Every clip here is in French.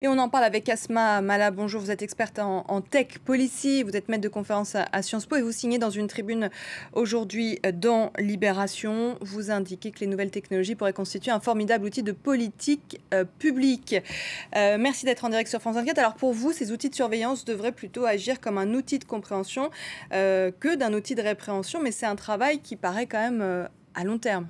Et on en parle avec Asma Mala. Bonjour, vous êtes experte en tech policy, vous êtes maître de conférence à Sciences Po et vous signez dans une tribune aujourd'hui dans Libération. Vous indiquez que les nouvelles technologies pourraient constituer un formidable outil de politique publique. Merci d'être en direct sur France 24. Alors pour vous, ces outils de surveillance devraient plutôt agir comme un outil de compréhension que d'un outil de répréhension, mais c'est un travail qui paraît quand même à long terme.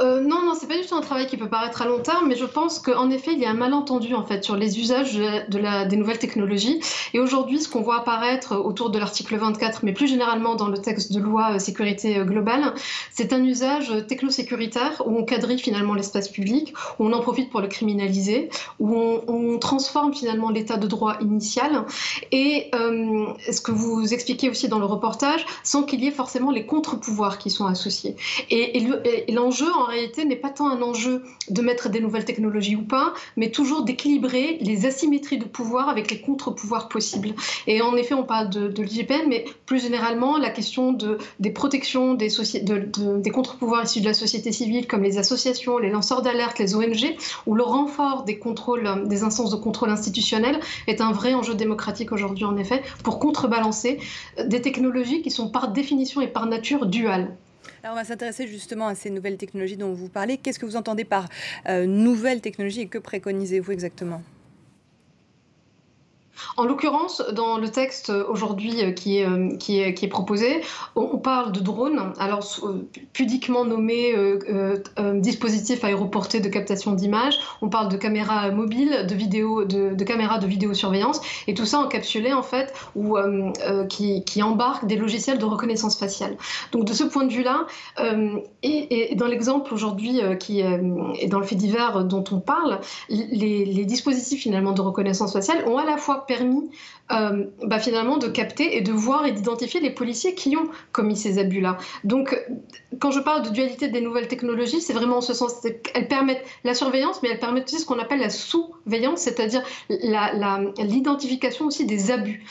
Non, c'est pas du tout un travail qui peut paraître à long terme, mais je pense qu'en effet, il y a un malentendu en fait sur les usages des nouvelles technologies. Et aujourd'hui, ce qu'on voit apparaître autour de l'article 24, mais plus généralement dans le texte de loi sécurité globale, c'est un usage technosécuritaire où on quadrille finalement l'espace public, où on en profite pour le criminaliser, où on transforme finalement l'état de droit initial. Et ce que vous expliquez aussi dans le reportage, sans qu'il y ait forcément les contre-pouvoirs qui sont associés. Et l'enjeu, en réalité, n'est pas tant un enjeu de mettre des nouvelles technologies ou pas, mais toujours d'équilibrer les asymétries de pouvoir avec les contre-pouvoirs possibles. Et en effet, on parle de l'IGPN, mais plus généralement, la question des protections des contre-pouvoirs issus de la société civile, comme les associations, les lanceurs d'alerte, les ONG, ou le renfort des contrôles, des instances de contrôle institutionnelles, est un vrai enjeu démocratique aujourd'hui, en effet, pour contrebalancer des technologies qui sont par définition et par nature duales. Alors on va s'intéresser justement à ces nouvelles technologies dont vous parlez. Qu'est-ce que vous entendez par nouvelles technologies et que préconisez-vous exactement ? En l'occurrence, dans le texte aujourd'hui qui est proposé, on parle de drones, alors pudiquement nommé dispositif aéroporté de captation d'images, on parle de caméras mobiles, de caméras de vidéosurveillance, et tout ça encapsulé en fait, qui embarque des logiciels de reconnaissance faciale. Donc de ce point de vue-là, et dans l'exemple aujourd'hui qui est dans le fait divers dont on parle, les dispositifs finalement de reconnaissance faciale ont à la fois permis finalement de capter et de voir et d'identifier les policiers qui ont commis ces abus-là. Donc, quand je parle de dualité des nouvelles technologies, c'est vraiment en ce sens qu'elles permettent la surveillance, mais elles permettent aussi ce qu'on appelle la sous-veillance, c'est-à-dire l'identification aussi des abus.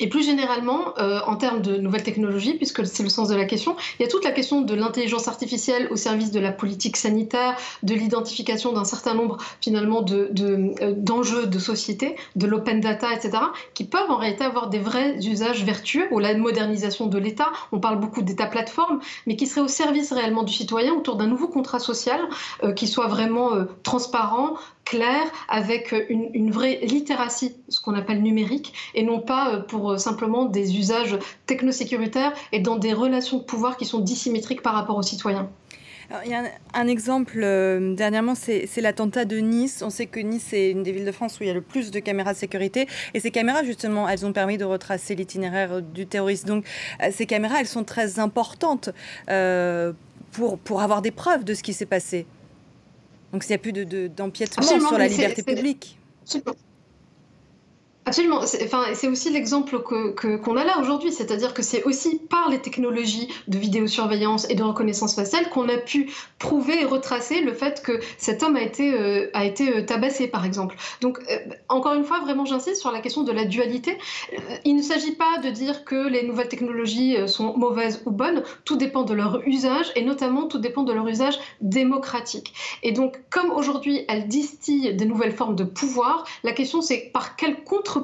Et plus généralement, en termes de nouvelles technologies, puisque c'est le sens de la question, il y a toute la question de l'intelligence artificielle au service de la politique sanitaire, de l'identification d'un certain nombre finalement d'enjeux de société, de l'open data, etc., qui peuvent en réalité avoir des vrais usages vertueux, ou la modernisation de l'État, on parle beaucoup d'État-plateforme, mais qui serait au service réellement du citoyen autour d'un nouveau contrat social qui soit vraiment transparent, clair, avec une vraie littératie, ce qu'on appelle numérique, et non pas pour simplement des usages technosécuritaires et dans des relations de pouvoir qui sont dissymétriques par rapport aux citoyens. Alors, il y a un exemple, dernièrement, c'est l'attentat de Nice. On sait que Nice est une des villes de France où il y a le plus de caméras de sécurité. Et ces caméras, justement, elles ont permis de retracer l'itinéraire du terroriste. Donc, ces caméras, elles sont très importantes pour avoir des preuves de ce qui s'est passé. Donc, s'il n'y a plus d'empiètement sur la liberté publique. Absolument. C'est aussi l'exemple qu'on a là aujourd'hui, c'est-à-dire que c'est aussi par les technologies de vidéosurveillance et de reconnaissance faciale qu'on a pu prouver et retracer le fait que cet homme a été tabassé, par exemple. Donc, encore une fois, vraiment, j'insiste sur la question de la dualité. Il ne s'agit pas de dire que les nouvelles technologies sont mauvaises ou bonnes, tout dépend de leur usage, et notamment tout dépend de leur usage démocratique. Et donc, comme aujourd'hui, elles distillent des nouvelles formes de pouvoir, la question c'est par quel contre-pouvoir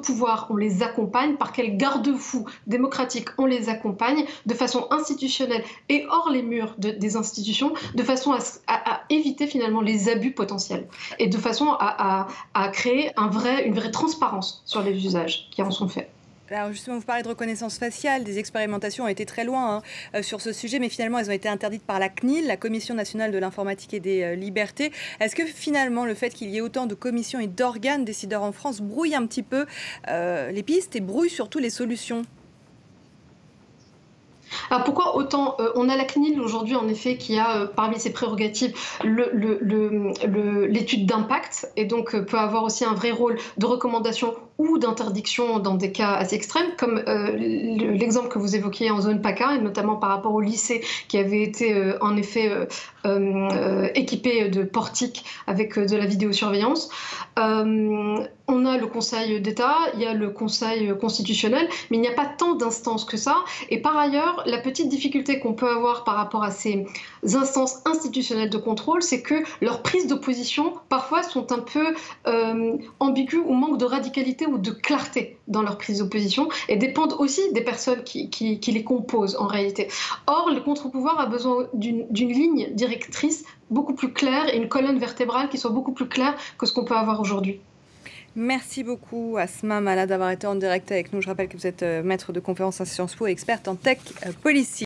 on les accompagne, par quel garde-fou démocratique on les accompagne, de façon institutionnelle et hors les murs des institutions, de façon à éviter finalement les abus potentiels et de façon à créer une vraie transparence sur les usages qui en sont faits. Alors justement, vous parlez de reconnaissance faciale, des expérimentations ont été très loin sur ce sujet, mais finalement elles ont été interdites par la CNIL, la Commission nationale de l'informatique et des libertés. Est-ce que finalement le fait qu'il y ait autant de commissions et d'organes décideurs en France brouille un petit peu les pistes et brouille surtout les solutions ? Alors pourquoi autant on a la CNIL aujourd'hui en effet qui a parmi ses prérogatives l'étude d'impact et donc peut avoir aussi un vrai rôle de recommandation ou d'interdiction dans des cas assez extrêmes, comme l'exemple que vous évoquiez en zone PACA, et notamment par rapport au lycée qui avait été en effet équipé de portiques avec de la vidéosurveillance. On a le Conseil d'État, il y a le Conseil constitutionnel, mais il n'y a pas tant d'instances que ça. Et par ailleurs, la petite difficulté qu'on peut avoir par rapport à ces instances institutionnelles de contrôle, c'est que leurs prises d'opposition, parfois, sont un peu ambiguës ou manquent de radicalité ou de clarté dans leurs prises d'opposition et dépendent aussi des personnes qui les composent en réalité. Or, le contre-pouvoir a besoin d'une ligne directrice beaucoup plus claire et une colonne vertébrale qui soit beaucoup plus claire que ce qu'on peut avoir aujourd'hui. Merci beaucoup Asma Mala d'avoir été en direct avec nous. Je rappelle que vous êtes maître de conférence à Sciences Po et experte en tech policy.